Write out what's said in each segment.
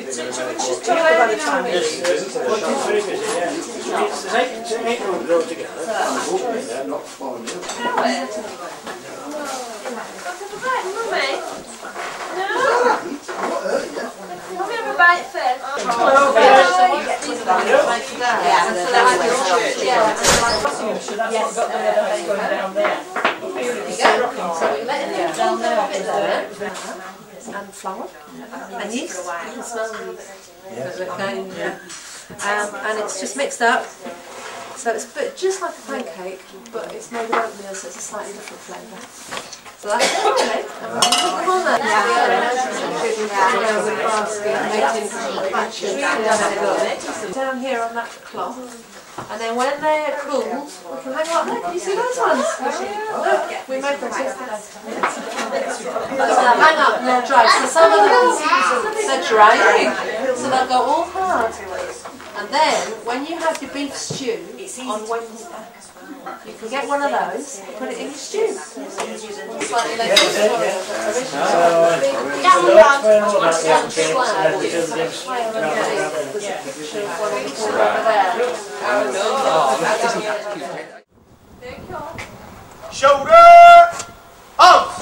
Just by the time it's very busy, yeah. There's 8 rooms altogether. And flour and yeast. You can smell the yeast. And it's just mixed up. So it's a bit just like a pancake, but it's made with oatmeal, so it's a slightly different flavour. So that's it, okay. And we'll put them on there. Down here on that cloth. And then when they're cooled, we can hang them up there. Can you see those ones? Look, we made them yesterday. They'll hang up and they'll dry. So some of them, they're drying, so they'll go all hard. And then, when you have your beef stew on Wednesday, you can get one of those, put it in your stew. Slightly like this. Shoulder up!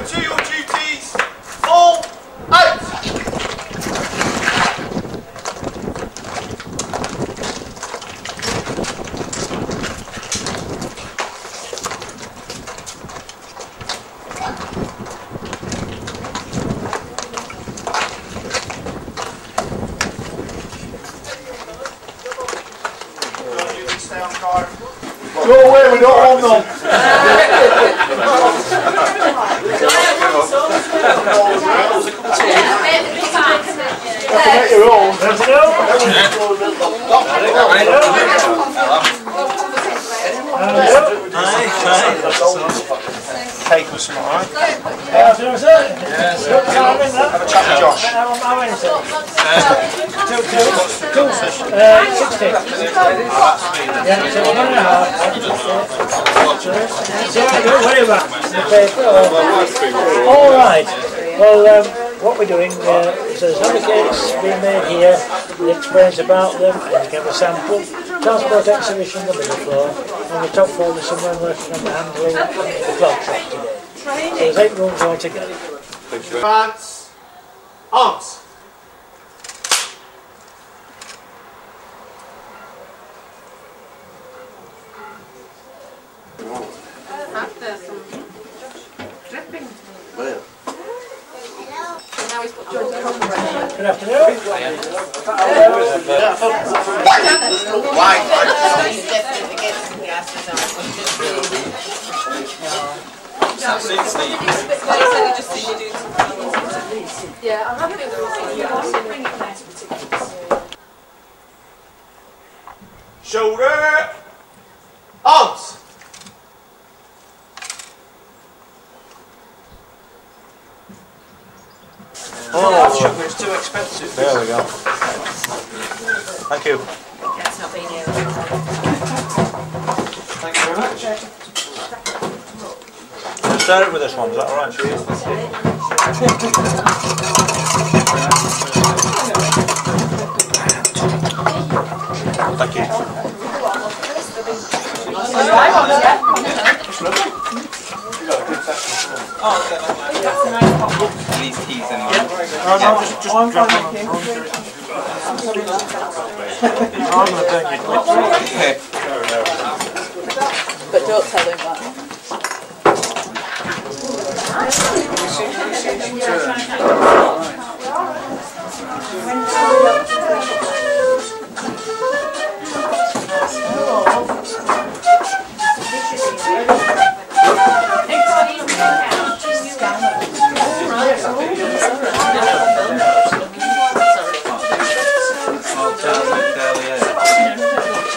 To your duties, full out! Go away, we don't want them. Cake with some alright? Yes. Have a chat with Josh. How many is it? 60. Yeah, so 1.5. Don't worry about it. Alright. Well, what we're doing, so there's havercakes being made here. It explains about them, and you can have a sample. Transport exhibition on the middle floor, and the top floor there's someone working on the handling the clock shop today. So there's 8 rooms altogether. Advance, arms. After some dripping. Well. Now he's got George Conrad. Good afternoon. Yeah, I'm happy with Shoulder, arms. Oh, sugar is too expensive. There we go. Thank you. That's not being here. Thank you very much. Just share it with this one, is that alright, cheers? Thank you. That's a nice pop. These keys in mind. No, just drop them. But don't tell him that.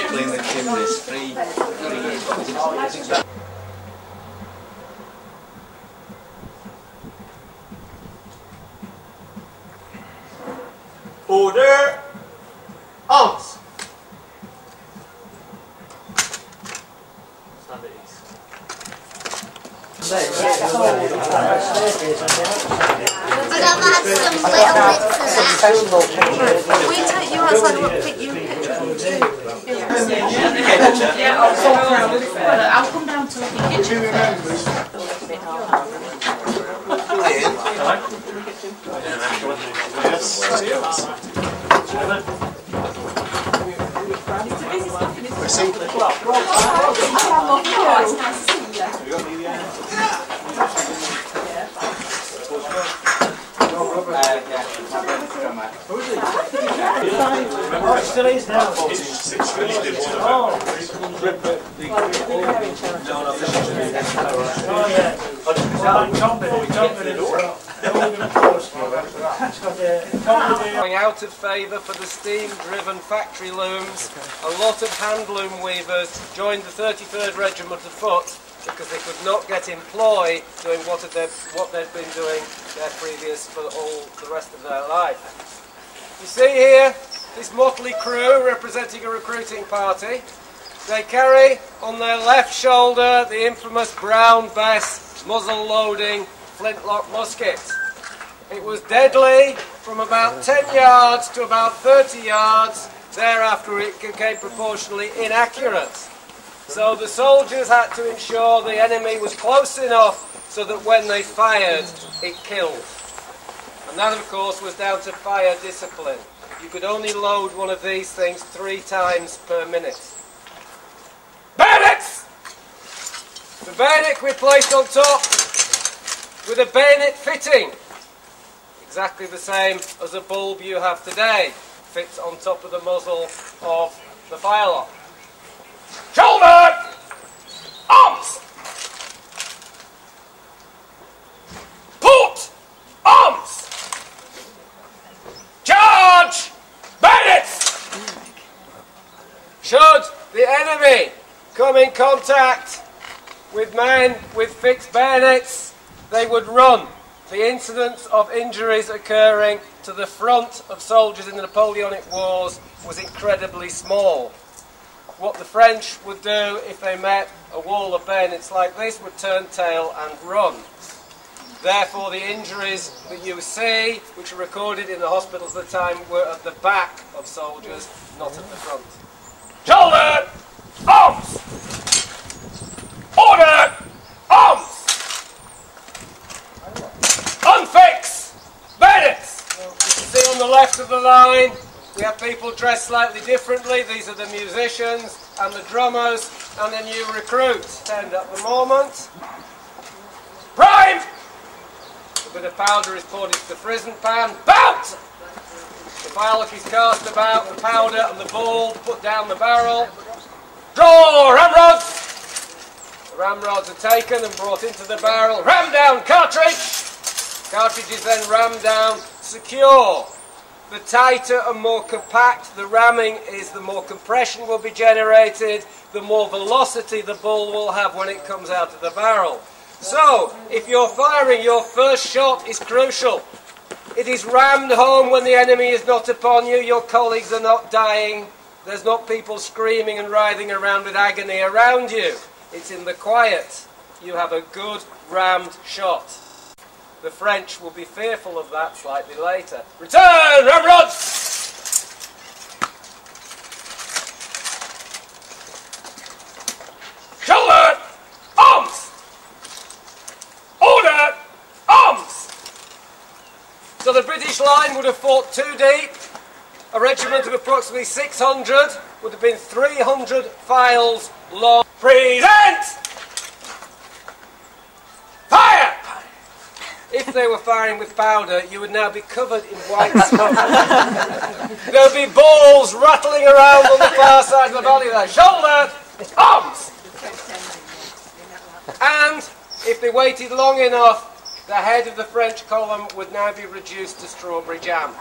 Clean the chimneys, free. Order! Arms! Stand at ease. But I've had some little bits of that. We take you outside and pick you a picture of you too. Yeah, I'll come down to the kitchen. Oh, it still is now. Oh, yeah. Going out of favour for the steam-driven factory looms, a lot of hand-loom weavers joined the 33rd Regiment of Foot because they could not get employ doing what they'd been doing their previous for all the rest of their life. You see here this motley crew representing a recruiting party. They carry on their left shoulder the infamous Brown Bess muzzle-loading flintlock musket. It was deadly from about 10 yards to about 30 yards. Thereafter it became proportionally inaccurate. So the soldiers had to ensure the enemy was close enough so that when they fired, it killed. And that, of course, was down to fire discipline. You could only load one of these things 3 times per minute. Bayonets! The bayonet we placed on top with a bayonet fitting. Exactly the same as a bulb you have today. Fits on top of the muzzle of the firelock. Shoulder! Arms! Port! Arms! Charge! Bayonets! Should the enemy come in contact with men with fixed bayonets, they would run. The incidence of injuries occurring to the front of soldiers in the Napoleonic Wars was incredibly small. What the French would do if they met a wall of bayonets like this would turn tail and run. Therefore, the injuries that you see, which are recorded in the hospitals at the time, were at the back of soldiers, not at the front. Shoulder! Arms! Order! Arms! Unfix! Bayonets! You can see on the left of the line, we have people dressed slightly differently. These are the musicians and the drummers and the new recruits. Stand at the moment. Prime! A bit of powder is poured into the prison pan. Bout! The firelock is cast about, the powder and the ball put down the barrel. Draw! Ramrods! The ramrods are taken and brought into the barrel. Ram down cartridge! Cartridge is then rammed down secure. The tighter and more compact the ramming is, the more compression will be generated, the more velocity the ball will have when it comes out of the barrel. So, if you're firing, your first shot is crucial. It is rammed home when the enemy is not upon you, your colleagues are not dying, there's not people screaming and writhing around with agony around you. It's in the quiet. You have a good rammed shot. The French will be fearful of that slightly later. Return, ramrods! Shoulder! Arms! Order! Arms! So the British line would have fought 2 deep. A regiment of approximately 600 would have been 300 files long. Present! Fire! If they were firing with powder, you would now be covered in white smoke. There would be balls rattling around on the far side of the valley there. Shoulder! Arms! And if they waited long enough, the head of the French column would now be reduced to strawberry jam.